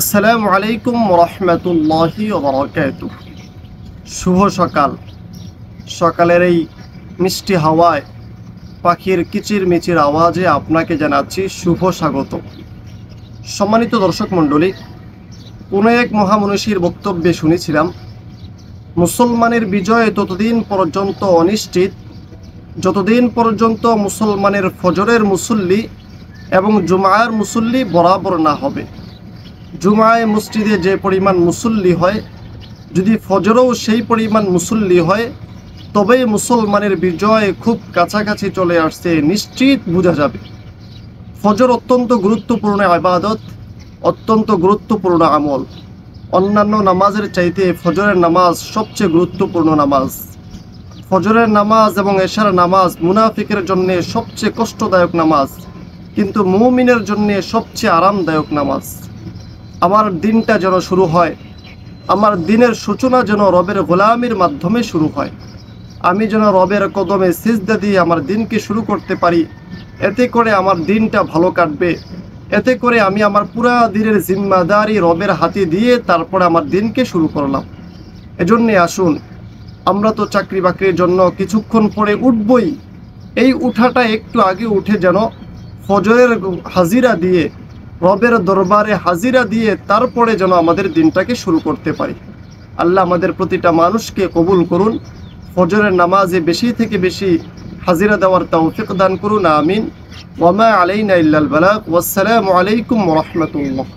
আসসালামু আলাইকুম রহমতুল্লাহি ওয়া শুভ সকাল। সকালের এই মিষ্টি হাওয়ায় পাখির কিচিরমিচির আওয়াজে আপনাকে জানাচ্ছি শুভ স্বাগত। সম্মানিত দর্শক মণ্ডলী, কোনো এক মহামনীষীর বক্তব্যে শুনেছিলাম, মুসলমানের বিজয় ততদিন পর্যন্ত অনিশ্চিত যতদিন পর্যন্ত মুসলমানের ফজরের মুসল্লি এবং জুমার মুসল্লি বরাবর না হবে। জুমায় মসজিদে যে পরিমাণ মুসল্লি হয়, যদি ফজরেও সেই পরিমাণ মুসল্লি হয়, তবেই মুসলমানের বিজয় খুব কাছাকাছি চলে আসছে নিশ্চিত বোঝা যাবে। ফজর অত্যন্ত গুরুত্বপূর্ণ ইবাদত, অত্যন্ত গুরুত্বপূর্ণ আমল। অন্যান্য নামাজের চাইতে ফজরের নামাজ সবচেয়ে গুরুত্বপূর্ণ নামাজ। ফজরের নামাজ এবং এশার নামাজ মুনাফিকের জন্য সবচেয়ে কষ্টদায়ক নামাজ, কিন্তু মুমিনের জন্য সবচেয়ে আরামদায়ক নামাজ। আমার দিনটা যেন শুরু হয়, আমার দিনের সূচনা যেন রবের গোলামির মাধ্যমে শুরু হয়। আমি যেন রবের কদমে সিজদা দিয়ে আমার দিনকে শুরু করতে পারি। এতে করে আমার দিনটা ভালো কাটবে। এতে করে আমি আমার পুরা দিনের জিম্মাদারি রবের হাতে দিয়ে তারপরে আমার দিনকে শুরু করলাম। এজন্যে আসুন, আমরা তো চাকরি বাকরির জন্য কিছুক্ষণ পরে উঠবই। এই উঠাটা একটু আগে উঠে যেন ফজরের হাজিরা দিয়ে, রবের দরবারে হাজিরা দিয়ে তারপরে যেন আমাদের দিনটাকে শুরু করতে পারি। আল্লাহ আমাদের প্রতিটা মানুষকে কবুল করুন। ফজরের নামাজে বেশি থেকে বেশি হাজিরা দেওয়ার তৌফিক দান করুন, আমিন। ওয়া মা আলাইনা ইল্লাল বালাগ। ওয়াসসালামু আলাইকুম ওয়া রাহমাতুল্লাহ।